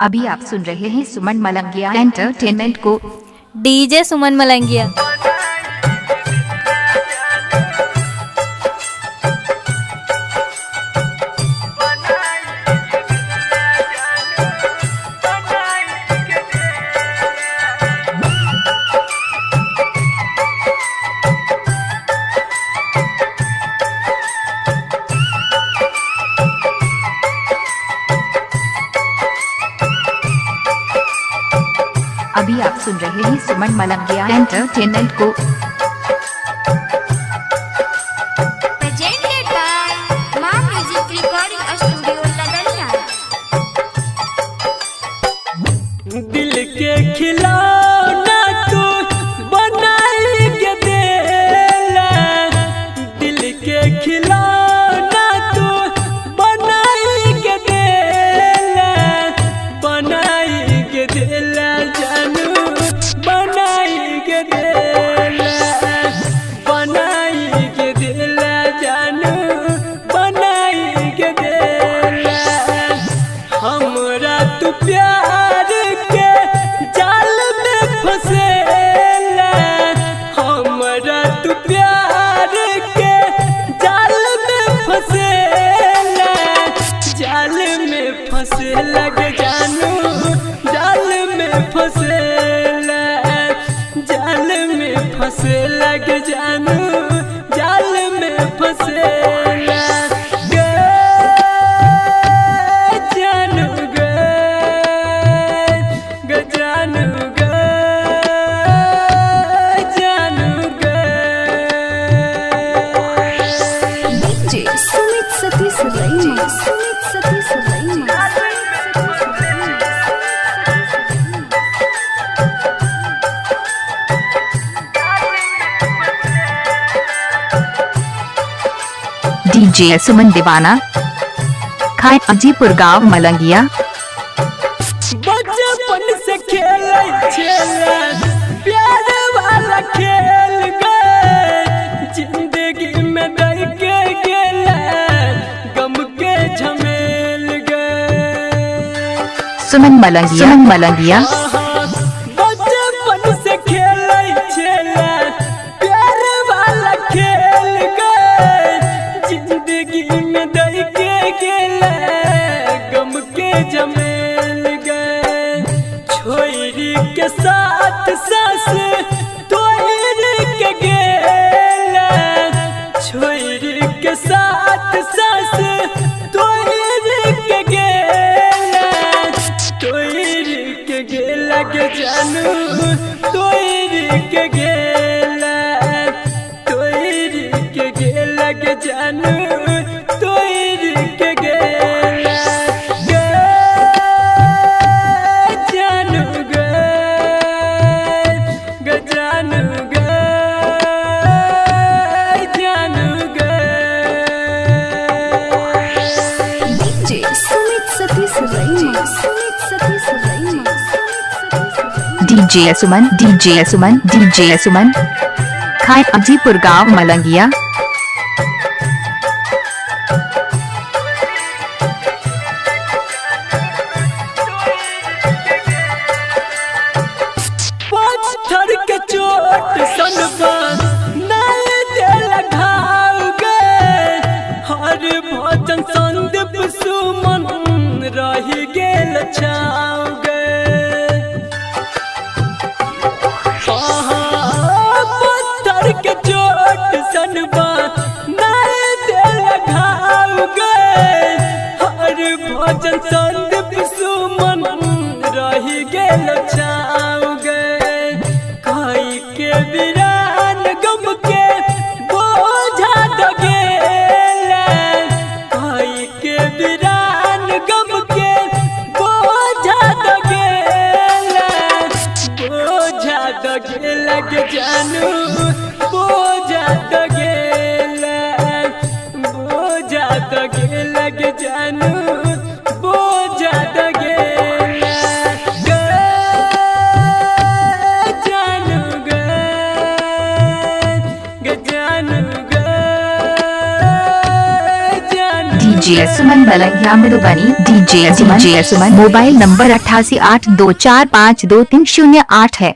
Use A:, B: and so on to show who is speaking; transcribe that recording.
A: अभी आप सुन रहे हैं सुमन मलंगिया एंटरटेनमेंट को।
B: डीजे सुमन मलंगिया।
A: अभी आप सुन रहे हैं सुमन मलंगिया एंटरटेनमेंट को।
C: Presented by Ma Music Recording Studio, Ladania।
D: दिल के खिलौना तू बनाई के देला, दिल के खिलौना तू बनाई के देला, बनाई के देला जानू, बनाई के देला, बनाई के देला जानू, बनाई के देला। हमरा तू प्यार के जाल में फसेला, हमरा तू प्यार के जाल में फसेला, जाल में फसेला के जानू, जाल में फसेला, जाल में फसेला के जानू, जाल में फसेला गे जानू गे, गे जानू गे, जानू गे।
B: डीजे सुमित सतीश रैना, सुमित सतीश रैना।
A: डीजे सुमन दीवाना, खाए अजीपुर गांव मलंगिया।
D: बचपन से खेलै छेला प्यार वाला खेल गए, जिंदगी में दर के गेला गम के झमेल गए।
A: सुमन मलंगिया
D: बचपन से खेलै छेला प्यार वाला खेल गए, जिंदगी में दर के गेला गम के झमेल गए। छोरी के साथ सास तोड़ के गेला, छोरी के साथ सास तोड़ के गेला, तोड़ के गेला के जानू, तोड़ के गेला, तोड़ के गेला के जानू, तोड़ के गेला गे जानू गे, गे जानू गे, जानू गे।
B: डीजे सुमित सतीश रैना, सुमित सतीश रैना।
A: डीजे सुमन खाए अजीपुर गांव मलंगिया।
D: पत्थर के चोट सनबा नहीं दिल घाव गए, हर भजन संदीप सुमन रही गेल छाव गए। पत्थर के चोट सनबा नहीं दिल घाव गए, हर भजन संदीप सुमन रही गेल छाव गए। खाई के वीरान गम के बोझा दगेला, खाई के वीरान गम के बोझा दगेला, बोझा दगेला के जानू, बोझा दगेला, बोझा दगेला के जानू, बोझा दगेला गे जानू गे, गे जानू गे, जानू
A: डीजे सुमन मलंगिया मधुबनी। डीजे सुमन मोबाइल नंबर 8882452308 है।